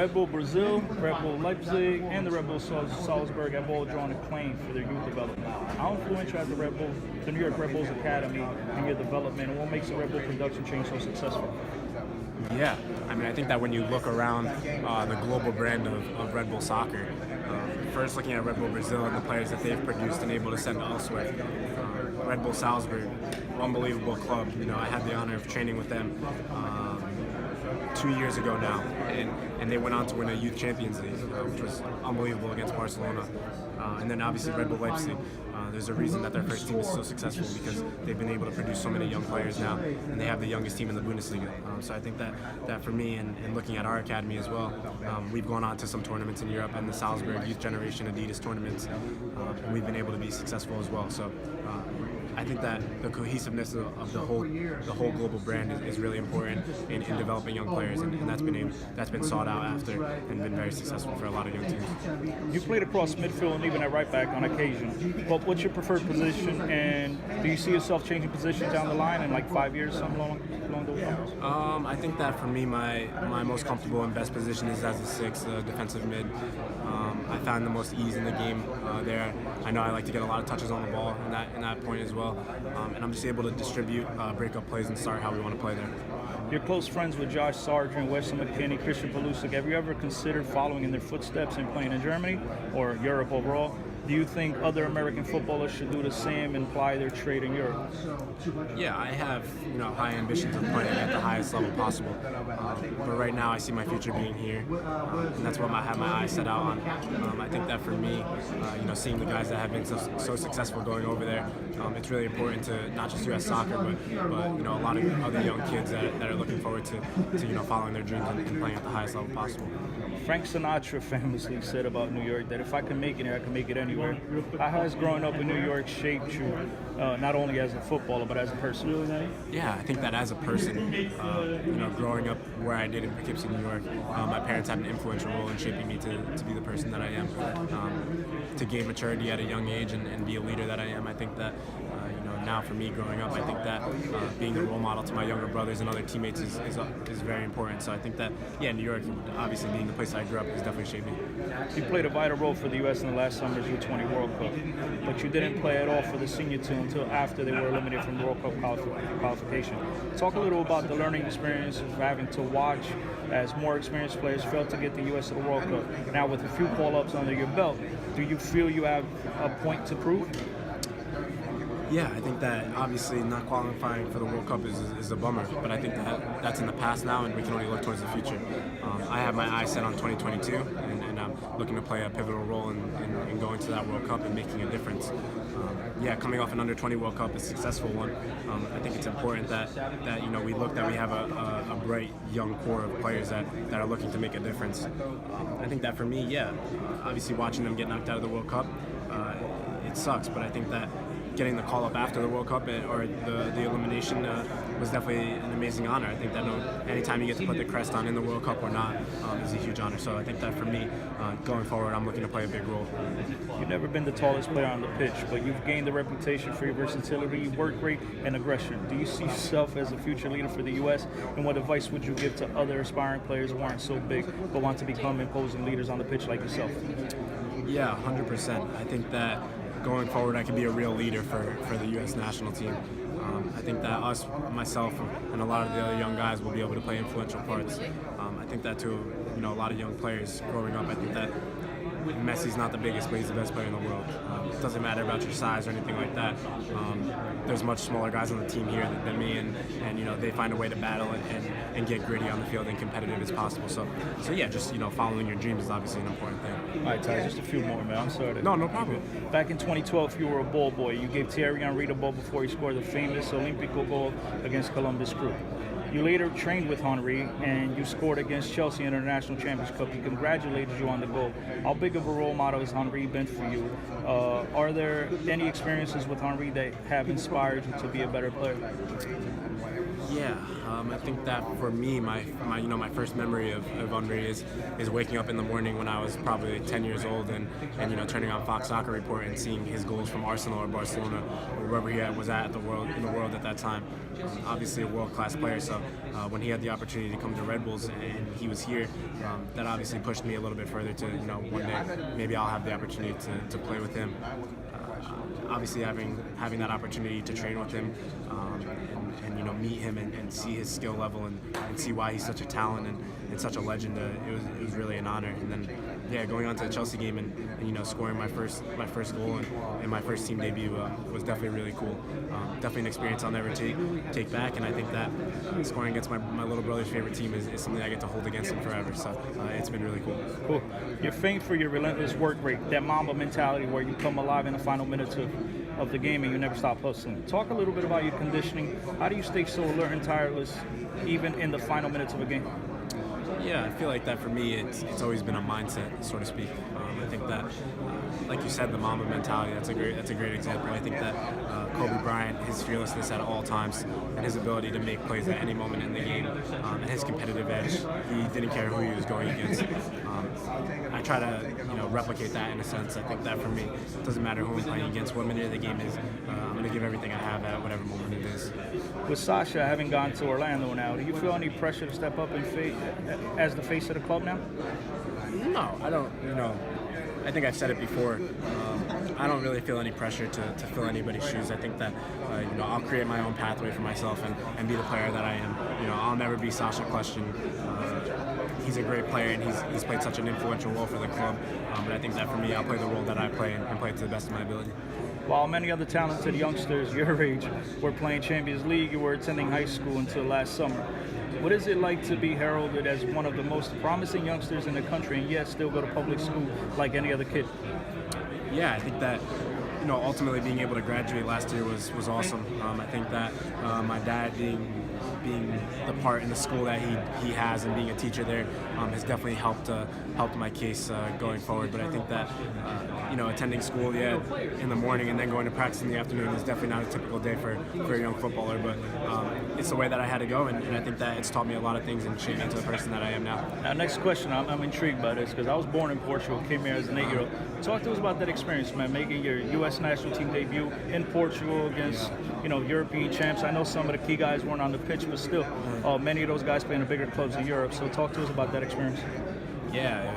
Red Bull Brazil, Red Bull Leipzig, and the Red Bull Salzburg have all drawn acclaim for their youth development. How influential has the New York Red Bulls Academy in your development, and what makes the Red Bull production chain so successful? Yeah, I mean, I think that when you look around the global brand of Red Bull soccer, first looking at Red Bull Brazil and the players that they've produced and able to send elsewhere, Red Bull Salzburg, unbelievable club. You know, I had the honor of training with them 2 years ago now, and they went on to win a Youth Champions League, which was unbelievable against Barcelona. And then obviously Red Bull Leipzig. There's a reason that their first team is so successful because they've been able to produce so many young players now, and they have the youngest team in the Bundesliga. So I think that for me, and looking at our academy as well, we've gone on to some tournaments in Europe and the Salzburg Youth Generation Adidas tournaments, and we've been able to be successful as well. So I think that the cohesiveness of the whole global brand is really important in developing young players, and that's been sought out after and been very successful for a lot of young teams. You played across midfield and even at right back on occasion. But what's your preferred position, and do you see yourself changing positions down the line in like 5 years, something along those lines? I think that for me, my most comfortable and best position is as a six, defensive mid. I found the most ease in the game there. I know I like to get a lot of touches on the ball in that point as well, and I'm just able to distribute, break up plays, and start how we want to play there. You're close friends with Josh Sargent, Wesley McKinney, Christian Pulisic. Have you ever considered following in their footsteps and playing in Germany or Europe overall? Do you think other American footballers should do the same and apply their trade in Europe? Yeah, I have high ambitions of playing at the highest level possible. But right now, I see my future being here, and that's what I have my eyes set out on. I think that for me, seeing the guys that have been so successful going over there, it's really important to not just U.S. soccer, but a lot of other young kids that are looking forward to following their dreams and playing at the highest level possible. Frank Sinatra famously said about New York that if I can make it here, I can make it anywhere. How has growing up in New York shaped you, not only as a footballer, but as a person? Yeah, I think that as a person, growing up where I did in Poughkeepsie, New York, my parents had an influential role in shaping me to be the person that I am, to gain maturity at a young age and be a leader that I am. I think that now for me growing up, I think that being the role model to my younger brothers and other teammates is very important. So I think that, New York, obviously being the place I grew up, has definitely shaped me. You played a vital role for the U.S. in the last summer's U20 World Cup, but you didn't play at all for the senior team until after they were eliminated from the World Cup qualification. Talk a little about the learning experience of having to watch as more experienced players failed to get the U.S. to the World Cup. Now with a few call-ups under your belt, do you feel you have a point to prove? Yeah, I think that obviously not qualifying for the World Cup is a bummer, but I think that that's in the past now, and we can only look towards the future. I have my eyes set on 2022, and I'm looking to play a pivotal role in going to that World Cup and making a difference. Coming off an under-20 World Cup, a successful one, I think it's important that we have a bright young core of players that are looking to make a difference. I think that for me, obviously watching them get knocked out of the World Cup, it sucks, but I think that getting the call up after the World Cup or the elimination was definitely an amazing honor. I think that anytime you get to put the crest on in the World Cup or not is a huge honor. So I think that for me, going forward, I'm looking to play a big role. You've never been the tallest player on the pitch, but you've gained a reputation for your versatility, work rate, and aggression. Do you see yourself as a future leader for the U.S., and what advice would you give to other aspiring players who aren't so big but want to become imposing leaders on the pitch like yourself? Yeah, 100%. I think that going forward, I can be a real leader for the U.S. national team. I think that myself, and a lot of the other young guys will be able to play influential parts. I think that to a lot of young players growing up, I think that Messi's not the biggest, but he's the best player in the world. It doesn't matter about your size or anything like that. There's much smaller guys on the team here than me, and they find a way to battle and get gritty on the field and competitive as possible. So just following your dreams is obviously an important thing. All right, Ty, just a few more, man. I'm sorry. No problem. Back in 2012, you were a ball boy. You gave Thierry Henry the ball before he scored the famous Olympico goal against Columbus Crew. You later trained with Henry, and you scored against Chelsea in the International Champions Cup. He congratulated you on the goal. How big of a role model has Henry been for you? Are there any experiences with Henry that have inspired you to be a better player? Yeah, I think that for me, my first memory of Andre is waking up in the morning when I was probably 10 years old and turning on Fox Soccer Report and seeing his goals from Arsenal or Barcelona or wherever he was at in the world at that time. Obviously a world-class player, so when he had the opportunity to come to RedBulls and he was here, that obviously pushed me a little bit further to one day maybe I'll have the opportunity to play with him. Obviously having that opportunity to train with him and meet him and see his skill level and see why he's such a talent and such a legend, it was really an honor. And then going on to the Chelsea game and scoring my first goal and my first team debut was definitely really cool. Definitely an experience I'll never take back, and I think that scoring against my little brother's favorite team is something I get to hold against him forever, so it's been really cool. Cool. You're famed for your relentless work rate, that Mamba mentality where you come alive in the final minutes of the game and you never stop hustling. Talk a little bit about your conditioning. How do you stay so alert and tireless even in the final minutes of a game? Yeah, I feel like that for me, it's always been a mindset, so to speak. I think that, like you said, the Mamba mentality, that's a great example. I think that Kobe Bryant, his fearlessness at all times, and his ability to make plays at any moment in the game, and his competitive edge, he didn't care who he was going against. I try to replicate that in a sense. I think that for me, it doesn't matter who I'm playing against, what minute of the game is, I'm going to give everything I have at whatever moment it is. With Sasha having gone to Orlando now, do you feel any pressure to step up and as the face of the club now? No, I don't. I think I've said it before. I don't really feel any pressure to fill anybody's shoes. I think that I'll create my own pathway for myself and be the player that I am. I'll never be Sasha Question. He's a great player and he's played such an influential role for the club. But I think that for me, I'll play the role that I play and play it to the best of my ability. While many other talented youngsters your age were playing Champions League, you were attending high school until last summer. What is it like to be heralded as one of the most promising youngsters in the country and yet still go to public school like any other kid? Yeah, I think that ultimately being able to graduate last year was awesome. I think that my dad being the part in the school that he has and being a teacher there has definitely helped my case going forward. But I think that attending school in the morning and then going to practice in the afternoon is definitely not a typical day for a young footballer. But it's the way that I had to go, and I think that it's taught me a lot of things and shaped me into the person that I am now. Now, next question, I'm intrigued by this because I was born in Portugal, came here as an 8-year-old. Talk to us about that experience, man, making your U.S. national team debut in Portugal against European champs. I know some of the key guys weren't on the pitch, but still, many of those guys play in the bigger clubs in Europe. So talk to us about that experience. Yeah,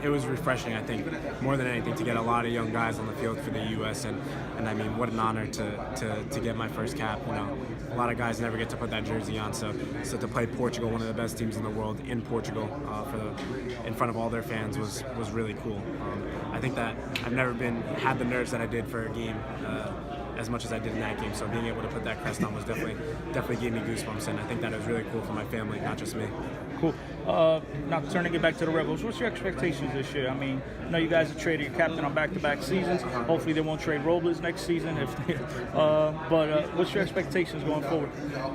it was refreshing, I think, more than anything, to get a lot of young guys on the field for the U.S. and I mean, what an honor to get my first cap. A lot of guys never get to put that jersey on, so to play Portugal, one of the best teams in the world, in Portugal, in front of all their fans was really cool. I think that I've never had the nerves that I did for a game as much as I did in that game. So being able to put that crest on was definitely gave me goosebumps, and I think that it was really cool for my family, not just me. Cool. Now turning it back to the RedBulls, what's your expectations this year? I mean, I know you guys have traded your captain on back-to-back seasons. Hopefully they won't trade Robles next season. But what's your expectations going forward?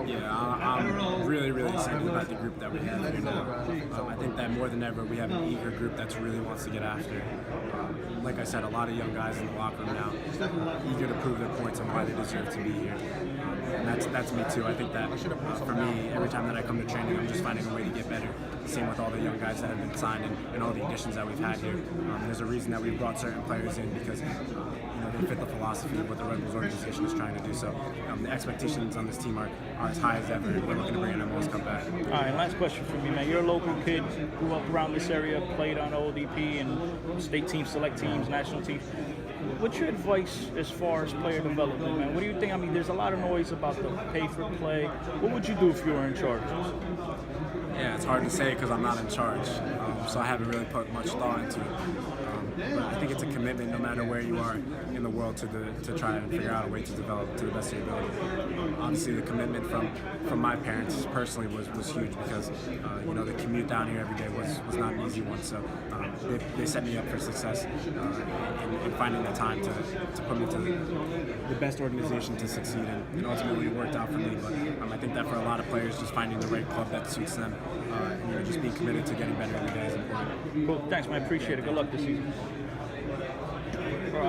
Yeah, I'm really excited about the group that we have here now. I think that more than ever we have an eager group that really wants to get after. Like I said, a lot of young guys in the locker room now, eager to prove their points and why they deserve to be here. And that's me too. I think that for me, every time that I come to training, I'm just finding a way to get better. Same with all the young guys that have been signed and all the additions that we've had here. There's a reason that we've brought certain players in because they fit the philosophy of what the RedBulls organization is trying to do. So the expectations on this team are as high as ever. We're looking to bring in a most comeback. All right, and last question for me, man. You're a local kid, grew up around this area, played on ODP and state teams, select teams, national teams. What's your advice as far as player development, man? What do you think? I mean, there's a lot of noise about the pay for play. What would you do if you were in charge? Yeah, it's hard to say because I'm not in charge, so I haven't really put much thought into it. But I think it's a commitment, no matter where you are in the world, to try and figure out a way to develop to the best of your ability. Obviously, the commitment from my parents personally was huge because the commute down here every day was not an easy one. So they set me up for success in finding the time to put me to the best organization to succeed, and ultimately it worked out for me. But I think that for a lot of players, just finding the right club that suits them, and just being committed to getting better every day is important. Cool. Thanks, man. Appreciate it. Good luck this season.